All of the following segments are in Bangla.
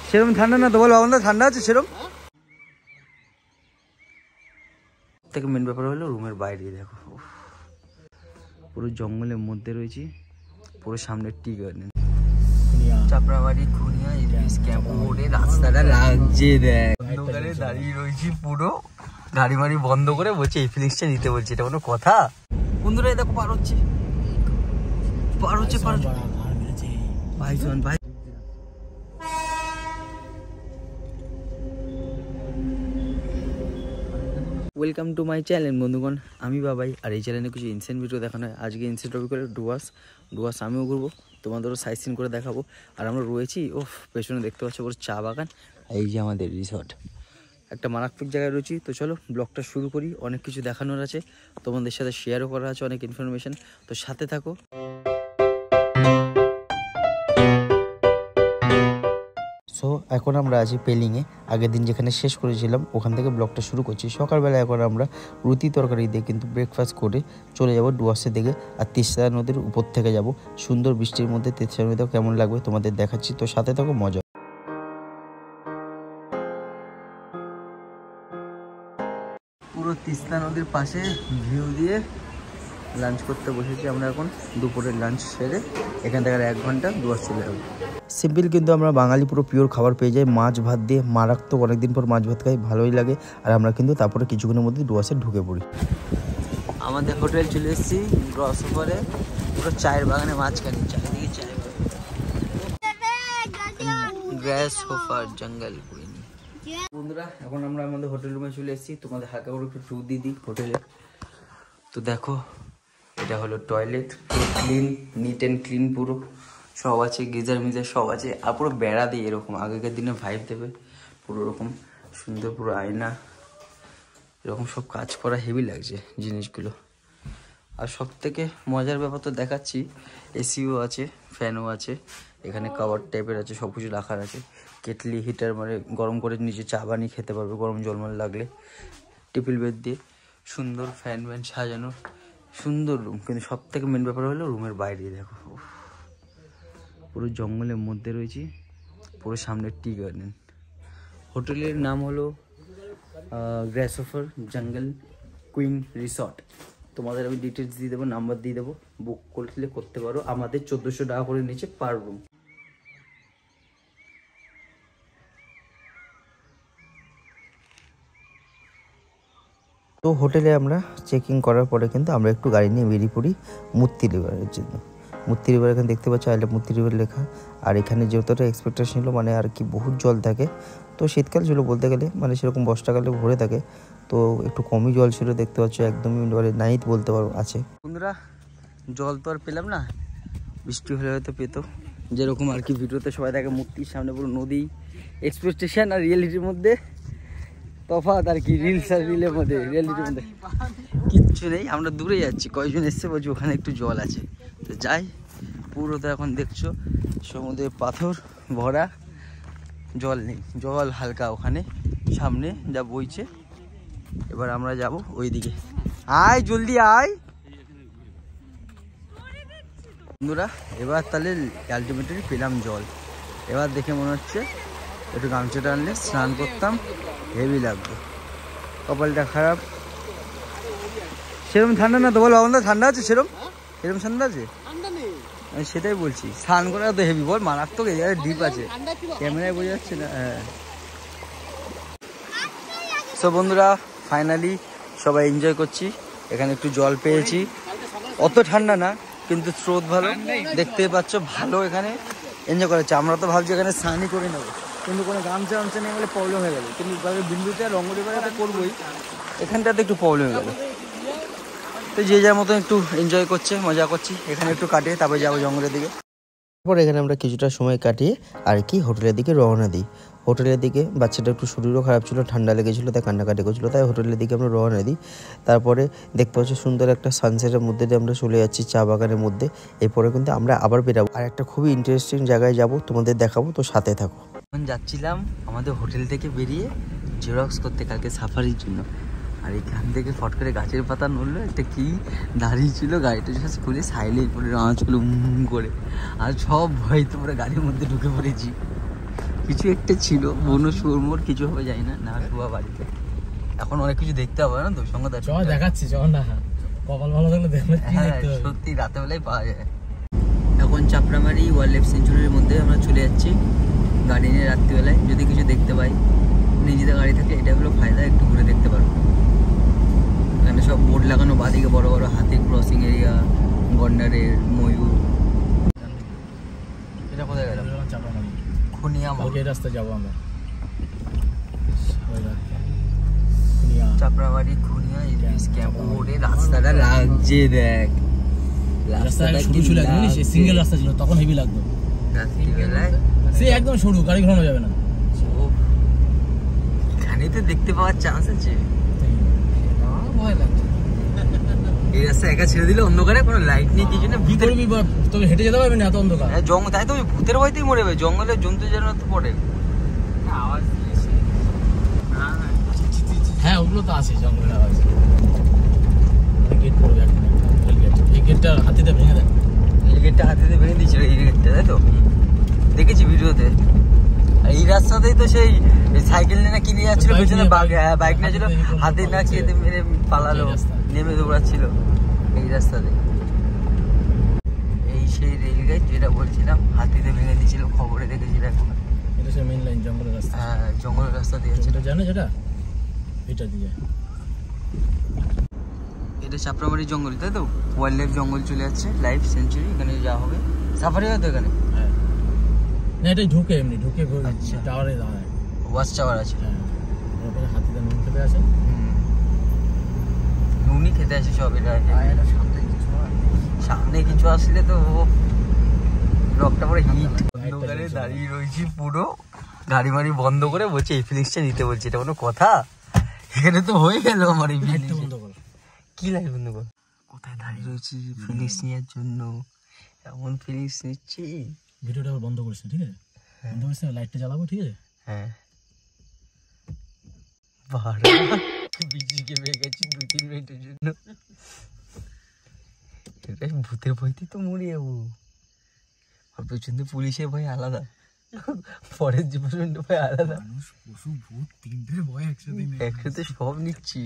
সেরকম ঠান্ডা না তো বল বাবন দা, ঠান্ডা আছে সেরকম? থেকে মেন ব্যাপার হলো রুমের বাইরে দেখো, পুরো জঙ্গলের মধ্যে রয়েছি, পুরো সামনে tea garden, Chaprabari Khuniya AVS camp রোডে রাস্তাটা লাগছে দেখ। অন্ধকারে দাঁড়িয়ে রয়েছি পুরো, গাড়ি মাড়ি বন্ধ করে বলছে এই ফিলিংসটা নিতে বলছে, এটা কোনো কথা? বন্ধুরা দেখো পার হচ্ছে ভাই শোন ভাই। ওয়েলকাম টু মাই চ্যানেল বন্ধুগণ, আমি বাবাই। আর এই চ্যানেলে কিছু ইনসেন্ট ভিডিও দেখানো হয়। আজকে ইনসেন্ট টপিক করে ডুয়ার্স আমিও ঘুরবো, তোমাদেরও সাইট সিন করে দেখাবো। আর আমরা রয়েছি পেছনে দেখতে পাচ্ছ পুরো চা বাগান, এই যে আমাদের রিসর্ট, একটা মারাত্মক জায়গায় রয়েছি। তো চলো ব্লগটা শুরু করি, অনেক কিছু দেখানোর আছে, তোমাদের সাথে শেয়ারও করা আছে অনেক ইনফরমেশন, তো সাথে থাকো। সো এখন আমরা আছি পেলিংয়ে, আগের দিন যেখানে শেষ করেছিলাম ওখান থেকে ব্লগটা শুরু করছি। সকালবেলা এখন আমরা রুটি তরকারি দিয়ে কিন্তু ব্রেকফাস্ট করে চলে যাব ডুয়ার্সের দিকে, আর তিস্তা নদীর উপর থেকে যাব। সুন্দর বৃষ্টির মধ্যে তিস্তা নদীতেও কেমন লাগবে তোমাদের দেখাচ্ছি, তো সাথে থাকো, মজা। পুরো তিস্তা নদীর পাশে ভিউ দিয়ে লাঞ্চ করতে বসেছি আমরা এখন। দুপুরের লাঞ্চ সেরে এখান থেকে 1 ঘন্টা ডুয়ার্স চলে যাবো। সিম্পল কিন্তু আমরা বাঙালি পুরো পিওর খাবার পেয়ে যাই, মাছ ভাত দিয়ে। মারাত্মক, অনেকদিন পর মাছ ভাত খাই, ভালোই লাগে। আর আমরা কিন্তু তারপরে কিছুক্ষণের মধ্যে ডুয়ার্সে ঢুকে পড়ি। আমাদের হোটেল চলে এসেছি গ্রসোফারে, পুরো চায়ের বাগানে মাঝখানে, চারিদিকে চায়ের গ্রসোফার জঙ্গল। বন্ধুরা এখন আমরা আমাদের হোটেল রুমে চলে এসেছি, তোমাদের হালকা করে একটু ট্যুর দিয়ে দিই হোটেলে। তো দেখো এটা হলো toilet, clean, neat and clean, পুরো সব আছে, গিজার মিজার সব আছে। আর পুরো বেড়া দিয়ে এরকম আগেকার দিনে ভাইব দেবে, পুরো এরকম সুন্দর, পুরো আয়না এরকম সব কাজ করা, হেভি লাগছে জিনিসগুলো। আর সব থেকে মজার ব্যাপার তো দেখাচ্ছি, এসিও আছে, ফ্যানও আছে, এখানে কাভার টাইপের আছে, সব কিছু রাখার আছে। কেটলি, হিটার, মানে গরম করে নিচে চা বানিয়ে খেতে পারবে গরম জলমল লাগলে। টেবিল বেড দিয়ে সুন্দর ফ্যান ব্যান সাজানো, সুন্দর রুম। কিন্তু সব থেকে মেন ব্যাপার হলো রুমের বাইরে দেখো, পুরো জঙ্গলের মধ্যে রয়েছি, পুরো সামনে টি গার্ডেন। হোটেলের নাম হলো গ্রসোফার জঙ্গল কুইন রিসর্ট। তোমাদের আমি ডিটেলস দিয়ে দেবো, নাম্বার দিয়ে দেবো, বুক করলে করতে পারো। আমাদের 1400 টাকা করে নিচে পার রুম। তো হোটেলে আমরা চেকিং করার পরে কিন্তু আমরা একটু গাড়ি নিয়ে বেরিয়ে পড়ি মূর্তি রিভারের জন্য। মূর্তি রিভার এখানে দেখতে পাচ্ছ, আই লাভ মূর্তি রিভার লেখা। আর এখানে যতটা এক্সপেকটেশন ছিল, মানে আর কি বহুত জল থাকে। তো শীতকাল ছিল বলতে গেলে, মানে সেরকম বর্ষাকালে ভরে থাকে, তো একটু কমই জল ছিল দেখতে পাচ্ছ, একদমই নাইট বলতে পারো আছে। বন্ধুরা জল তো আর পেলাম না, বৃষ্টি হলে হয়তো পেতো, যেরকম আর কি ভিডিওতে সবাই থাকে মূর্তির সামনে পুরো নদী। এক্সপেকটেশন আর রিয়েলিটির মধ্যে তফাৎ আর কি, রিলস আর রিলের মধ্যে, রিয়েলিটির মধ্যে কিচ্ছু নেই। আমরা দূরে যাচ্ছি, কয়েকজন এসছে বলছি ওখানে একটু জল আছে, তো যাই। পুরো তো এখন দেখছো সমুদ্রের পাথর ভরা, জল নেই, জল হালকা ওখানে সামনে যা বইছে। এবার আমরা যাব ওইদিকে, আয় জলদি আয় বন্ধুরা। এবার তাহলে আলটিমেটলি পেলাম জল। এবার দেখে মনে হচ্ছে একটু গামছাটা আনলে স্নান করতাম, হেভি লাগতো। কপালটা খারাপ, সেরকম ঠান্ডা না তো বল বাবন দা, ঠান্ডা আছে সেরকম? সেরকম ঠান্ডা আছে? আমি সেটাই বলছি, স্নান করা তো হেভি বল, মারাত্মক। এই জায়গায় ডিপ আছে, ক্যামেরায় বোঝা যাচ্ছে না। হ্যাঁ, সো বন্ধুরা ফাইনালি সবাই এনজয় করছি, এখানে একটু জল পেয়েছি। অত ঠান্ডা না, কিন্তু স্রোত ভালো, দেখতে পাচ্ছ ভালো, এখানে এনজয় করা হচ্ছে। আমরা তো ভাবছি এখানে স্নানই করে নেবো, কিন্তু কোনো গামছা নিয়ে গেলে প্রবলেম হয়ে গেল। কিন্তু বিন্দুটা রঙ্গরিবারে করবোই, এখানটাতে একটু প্রবলেম হয়ে গেল। তো যে যার মতো একটু এনজয় করছে, মজা করছি, এখানে একটু কাটিয়ে তারপরে যাবো জঙ্গলের দিকে। তারপর এখানে আমরা কিছুটা সময় কাটিয়ে আর কি হোটেলের দিকে রওনা দিই। হোটেলের দিকে বাচ্চাটা একটু শরীরও খারাপ ছিল, ঠান্ডা লেগেছিলো, তাই কান্নাকাটি করছিলো, তাই হোটেলের দিকে আমরা রওনা দিই। তারপরে দেখতে পাচ্ছি সুন্দর একটা সানসেটের মধ্যে দিয়ে আমরা চলে যাচ্ছি চা বাগানের মধ্যে। এরপরে কিন্তু আমরা আবার বেরাবো আর একটা খুবই ইন্টারেস্টিং জায়গায় যাব, তোমাদের দেখাবো, তো সাথে থাকো। এখন যাচ্ছিলাম আমাদের হোটেল থেকে বেরিয়ে জেরক্স করতে কালকে সাফারির জন্য। আর এখান থেকে ফট করে গাছের পাতা নড়লো, একটা কি দাঁড়িয়ে ছিল, গাড়িটা জাস্ট খুলে সাইলেন্ট করে আওয়াজগুলো করে, আর সব ভয় তোমরা গাড়ির মধ্যে ঢুকে পড়েছি। কিছু একটা ছিল, বনো সুরমোর কিছু হবে যাই না, না শুয়া বাড়িতে। এখন অনেক কিছু দেখতে হবে না তো, সঙ্গে দেখাচ্ছি যখন না কপাল ভালো থাকলে দেখবে। হ্যাঁ সত্যি রাতে বেলায় পাওয়া যায়। এখন চাপড়ামারি ওয়াইল্ড লাইফ সেঞ্চুরির মধ্যে আমরা চলে যাচ্ছি গাড়ি নিয়ে রাত্রিবেলায়। যদি কিছু দেখতে পাই, নিজেদের গাড়ি থাকে, এটা হলো ফায়দা, একটু ঘুরে দেখতে পারবো। এখানে সব বোর্ড লাগানো, বাদিকে বড় বড় হাতি ক্রসিং এরিয়া, গন্ডারের, ময়ূর। এটা কোথায় গেলাম? চাপড়ামারি খুনিয়া ওই রাস্তা যাবো আমরা। চাপড়ামারি খুনিয়া ক্যাম্প। ওরে রাস্তাটা লাগছে দেখ, রাস্তাটা সরু ছিল একদম, সিঙ্গেল রাস্তা ছিল, তখন হেভি লাগতো রাত্রিবেলায়। সে একদম সরু, গাড়ি ঘোরানো যাবে না। এখানে তো দেখতে পাওয়ার চান্স আছে। ভয় লাগছে এই রাস্তা একা ছেড়ে দিলে, অন্ধকারে কোনো লাইট নেই, কিছু না, ভিতরে তোকে হেঁটে যেতে পারবি না এত অন্ধকার। জঙ্গল, তাই তো ভূতের ভয়তেই মরে যাবে, জঙ্গলের জন্তু জানোয়ার তো পড়ে। হ্যাঁ ওগুলো তো আছে, জঙ্গলের আওয়াজ। গেট পড়বে একটা, এই গেটটা হাতিতে ভেঙে দেয়। এই গেটটা হাতিতে ভেঙে দিয়েছিল, এই গেটটা, তাই তো দেখেছি ভিডিওতে। এই রাস্তাতেই তো সেই সাইকেল নিয়ে না কিনে যাচ্ছিল, পেছনে বাইক নিয়ে ছিল, হাতে না খেয়ে মেরে পালালো, নেমে দৌড়াচ্ছিল এই রাস্তাতে। এই সেই রেল গেট যেটা বলছিলাম, হাতিতে ভেঙে দিয়েছিল, খবরে দেখেছিলাম। এটা সেই মেইন লাইন, জঙ্গলের রাস্তা। হ্যাঁ জঙ্গলের রাস্তা দিয়ে আছে, এটা জানে যেটা, এটা দিয়ে। এটা চাপড়ামারি জঙ্গল, তাই তো? ওয়াইল্ড লাইফ জঙ্গল চলে যাচ্ছে, লাইফ সেঞ্চুরি, এখানে যাওয়া হবে। সাফারি হয় তো এখানে? হ্যাঁ না, এটাই ঢুকে, এমনি ঢুকে আচ্ছা, টাওয়ারে দাঁড়ায়, ওয়াচ টাওয়ার আছে। হ্যাঁ ওখানে হাতিতে নুন খেতে আছে, নুনই খেতে আছে সব। এটা সামনে কিছু আসলে তো রকটা পরে হিট। দোকানে দাঁড়িয়ে রয়েছি পুরো, গাড়ি মাড়ি বন্ধ করে বলছে এই ফিলিংসটা নিতে বলছে। এটা কোনো কথা? এখানে তো হয়ে গেল আমার এই ফিলিংস। বন্ধ করো, কি লাইট বন্ধ কর? কোথায় দাঁড়িয়ে রয়েছি ফিলিংস নেওয়ার জন্য, এমন ফিলিংস নিচ্ছি। ভিডিওটা বন্ধ করিস, ঠিক আছে? বন্ধ করিস, লাইটটা জ্বালাবো, ঠিক আছে? হ্যাঁ বিজিকে পেয়ে গেছি 2-3 মিনিটের জন্য। ভূতের ভয়তে তো মরে যাবো। প্রচন্ড পুলিশের ভয় আলাদা, পরের যে প্রচন্ড ভয় আলাদা। পশু ভূত তিনটের ভয় একসাথে সব নিচ্ছি।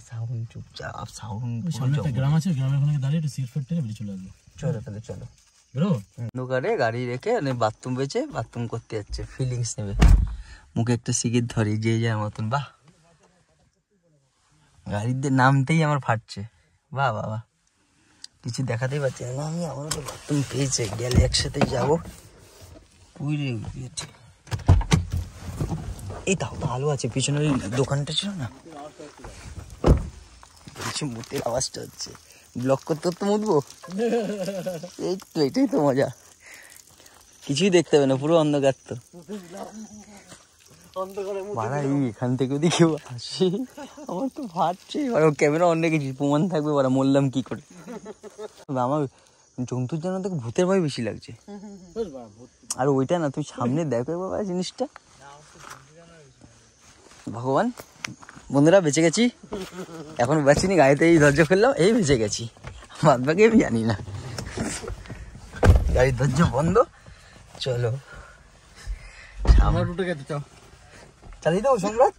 সাউন্ড চুপচাপ, সাউন্ড। সামনে একটা গ্রাম আছে, গ্রামের ওখানে দাঁড়িয়ে একটু সিট ফেট টেনে বেরিয়ে চলে আসবো। চলো তাহলে, চলো বেরো। দোকানে গাড়ি রেখে বাথরুম বেঁচে বাথরুম করতে যাচ্ছে, ফিলিংস নেবে। মুখে একটা সিগারেট ধরি, যে যার মতন। বাহ, গাড়িতে নামতেই আমার ফাটছে। বাহ বাবা, কিছু দেখাতেই পারছি না আমি। আমারও তো বাথরুম পেয়েছে, গেলে একসাথে যাবো। এই তাও তো আলো আছে, পিছনে ওই দোকানটা ছিল না, কিছু মুতের আওয়াজটা হচ্ছে। ব্লক করতে করতে মুতবো, এই তো, এটাই তো মজা। কিছুই দেখতে হবে না, পুরো অন্ধকার তো। এখান থেকে যদি কেউ আসে, আমার তো ভাবছে ক্যামেরা অন রেখেছি, প্রমাণ থাকবে, মরলাম কি করে। আমার জন্তুর জন্য দেখো ভূতের ভয় বেশি লাগছে। আর ওইটা না, তুমি সামনে দেখো বাবা জিনিসটা। ভগবান, বন্ধুরা বেঁচে গেছি, এখন বাঁচিনি, গাড়িতে এই দরজা খুললাম, এই বেঁচে গেছি, বাদ বাকি আমি জানি না। গাড়ির দরজা বন্ধ, চলো আমার উঠে গেছে, চল চালিয়ে দেবো সম্রাট।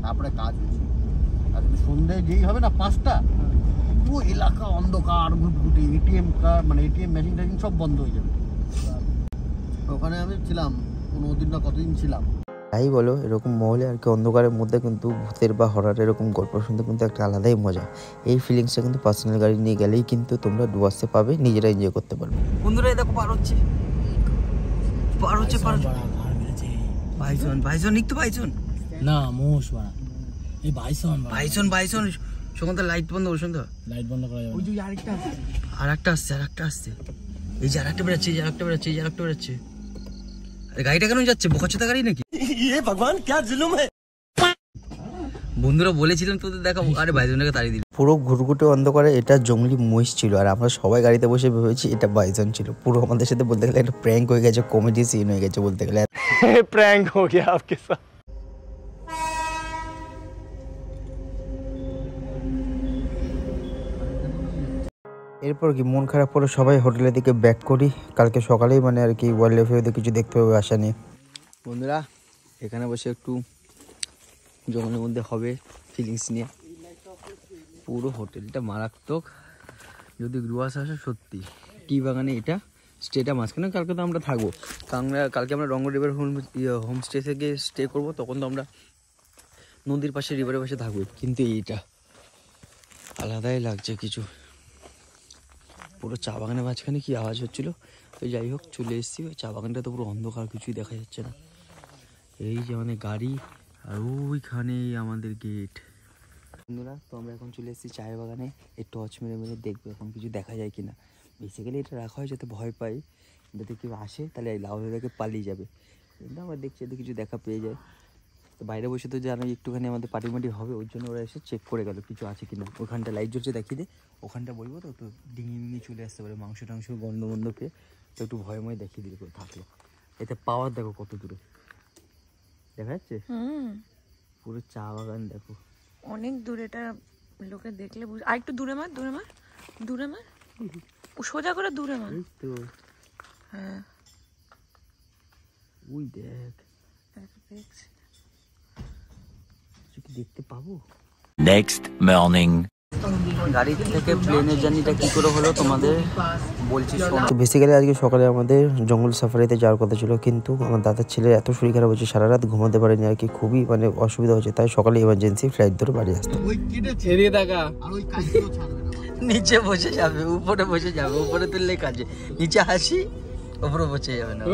তারপরে কাজ হয়েছে, আর সন্ধ্যে যেই হবে না 5টা, পুরো এলাকা অন্ধকার, ঘুটঘুটি, এটিএম কার্ড মানে এটিএম মেশিন টেশিন সব বন্ধ হয়ে যাবে। ওখানে আমি ছিলাম 15 দিন না কতদিন ছিলাম। তাই বলো, এরকম মহলে আর কি অন্ধকারের মধ্যে কিন্তু ভূতের বা হরর এরকম গল্প শুনতে কিন্তু একটা আলাদাই মজা। এই ফিলিংসটা কিন্তু পার্সোনাল গাড়ি নিয়ে গেলেই কিন্তু তোমরা ডুয়াসতে পাবে, নিজেরা এনজয় করতে পারবে। বন্ধুরা দেখো পার হচ্ছে, বাইসন, বাইসন একটু বাইসন না, মোষ বাড়া, এই bison bison bison. Sugandha light বন্ধ করো, সুগন্ধা লাইট বন্ধ করা যাবে। ওই যে আরেকটা আসছে, আরেকটা আসছে। এই যে আরেকটা বেরোচ্ছে, এই যে আরেকটা বেরোচ্ছে। গাড়িটা কেন যাচ্ছে? বোকাচোদা গাড়ি নাকি? ভগবান, ক্যা জুলুম হ্যায়। বন্ধুরা বলেছিলাম তোদের দেখাবো, আরে বাইজনটাকে তাড়িয়ে দিল। পুরো ঘুরঘুটে অন্ধকারে এটা জঙ্গলি মহিষ ছিল, আর আমরা সবাই গাড়িতে বসে ভেবেছি এটা বাইজন ছিল। পুরো আমাদের সাথে বলতে গেলে একটা প্র্যাঙ্ক হয়ে গেছে, কমেডি সিন হয়ে গেছে বলতে গেলে। प्रैंक हो गया आपके साथ। এরপর কি মন খারাপ করে সবাই হোটেলের দিকে ব্যাক করি। কালকে সকালেই মানে আর কি ওয়াইল্ড লাইফে কিছু দেখতে হবে আশা নিয়ে। বন্ধুরা এখানে বসে একটু জঙ্গলের মধ্যে হবে ফিলিংস নিয়ে। পুরো হোটেলটা মারাত্মক, যদি ডুয়ার্স আসে সত্যি। টি বাগানে এটা স্টেটা মাঝখানে। কালকে তো আমরা থাকবো, কালকে আমরা রঙ্গ রিভার হোমস্টে থেকে স্টে করবো, তখন তো আমরা নদীর পাশে রিভারের পাশে থাকবো। কিন্তু এইটা আলাদাই লাগছে কিছু। পুরো চা বাগানের মাঝখানে কি আওয়াজ হচ্ছিল, তো যাই হোক চলে এসেছি। ওই চা বাগানটা তো পুরো অন্ধকার, কিছুই দেখা যাচ্ছে না। এই যে অনেক গাড়ি, আর ওইখানে আমাদের গেট। বন্ধুরা তো আমরা এখন চলে এসেছি চায়ের বাগানে। এই টর্চ মেরে মেরে দেখবো এখন কিছু দেখা যায় কিনা। বেসিক্যালি এটা রাখা হয় যাতে ভয় পাই, যাতে কেউ আসে তাহলে এই লাউ হয়ে পালিয়ে যাবে। কিন্তু আমরা দেখছি যদি কিছু দেখা পেয়ে যায়। তো বাইরে বসে তো জানো একটুখানি আমাদের পার্টি মাটি হবে, ওই জন্য ওরা এসে চেক করে গেল কিছু আছে কিনা। ওখানটা লাইট জ্বলছে দেখিয়ে দে, ওখানটা বলবো তো তো ডিঙি মিঙি চলে আসতে পারে, মাংস টাংস গন্ধ বন্ধ পেয়ে তো একটু ভয়ময় দেখিয়ে দিল করে থাকলো। এতে পাওয়ার দেখো কত দূরে দেখা যাচ্ছে, পুরো চা বাগান দেখো অনেক দূরে। এটা লোকে দেখলে আর একটু দূরে মার, দূরে মার, দূরে মার, সোজা করে দূরে মার। তো হ্যাঁ ওই দেখ দেখছি। কি দেখতে পাবো। Next morning. গাড়ি থেকে প্লেনের জার্নিটা কি করে হলো তোমাদের বলছি শোনো। তো বেসিক্যালি আজকে সকালে আমাদের জঙ্গল সাফারিতে যাওয়ার কথা ছিল, কিন্তু আমার দাদার ছেলে এত শরীর খারাপ হচ্ছে, সারা রাত ঘুমাতে পারেনি আর কি, খুবই মানে অসুবিধা হচ্ছে। তাই সকালে এমার্জেন্সি ফ্লাইট ধরে বাড়ি আসতে। নিচে বসে যাবে, উপরে বসে যাবে, উপরে তুললে কাজে, নিচে হাসি, উপরে বসে যাবে না,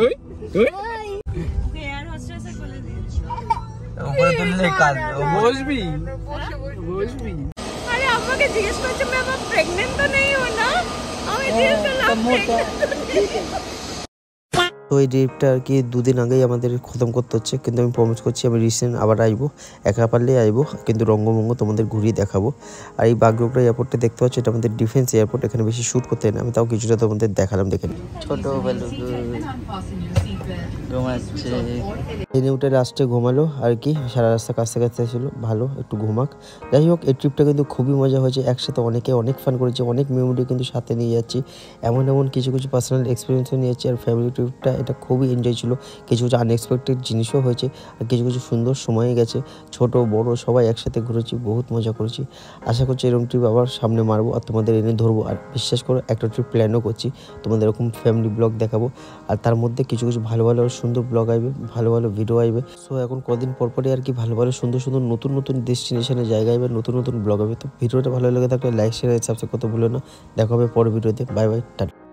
উপরে তুললে কাজ বসবি বসবি। আরে আমাকে জিজ্ঞেস করছে ম্যাম আপ প্রেগনেন্ট তো নেই হো না, আমি জিজ্ঞেস করলাম তো এই ট্রিপটা আর কি 2 দিন আগেই আমাদের খতম করতে হচ্ছে, কিন্তু আমি প্রমিস করছি আমি রিসেন্ট আবার আসবো, একা পারলেই আসবো, কিন্তু রঙ্গভঙ্গ তোমাদের ঘুরিয়ে দেখাবো। আর এই বাগডোগরা এয়ারপোর্টটা দেখতে পাচ্ছ, এটা আমাদের ডিফেন্স এয়ারপোর্ট, এখানে বেশি শ্যুট করতে হয় না, আমি তাও কিছুটা তোমাদের দেখালাম। দেখেন ছোট ট্রেনে উঠে লাস্টে ঘুমালো আর কি, সারা রাস্তা কাছতে কাছতে ছিল, ভালো একটু ঘুমাক। যাই হোক এই ট্রিপটা কিন্তু খুবই মজা হয়েছে, একসাথে অনেকে অনেক ফান করেছে, অনেক মেমোরি কিন্তু সাথে নিয়ে যাচ্ছি, এমন কিছু কিছু পার্সোনাল এক্সপিরিয়েন্সও নিয়ে যাচ্ছি। আর ফ্যামিলি ট্রিপটা এটা খুবই এনজয় ছিল, কিছু কিছু আনএক্সপেক্টেড জিনিসও হয়েছে, আর কিছু কিছু সুন্দর সময় গেছে, ছোট বড় সবাই একসাথে ঘুরেছি, বহুত মজা করেছি। আশা করছি এরকম ট্রিপ আবার সামনে মারবো আর তোমাদের এনে ধরবো। আর বিশ্বাস করো একটা ট্রিপ প্ল্যানও করছি, তোমাদের এরকম ফ্যামিলি ব্লগ দেখাবো, আর তার মধ্যে কিছু কিছু ভালো ভালো সুন্দর ব্লগ আসবে, ভালো ভালো ভিডিও আসবে। সো এখন কদিন পরপরই আর কি ভালো ভালো সুন্দর সুন্দর নতুন নতুন ডেস্টিনেশনের জায়গা আসবে, নতুন নতুন ব্লগ হবে। তো ভিডিওটা ভালো লেগে থাকলে লাইক শেয়ার সাবস্ক্রাইব করতে ভুলো না। দেখা হবে পরের ভিডিওতে। Bye bye, tata.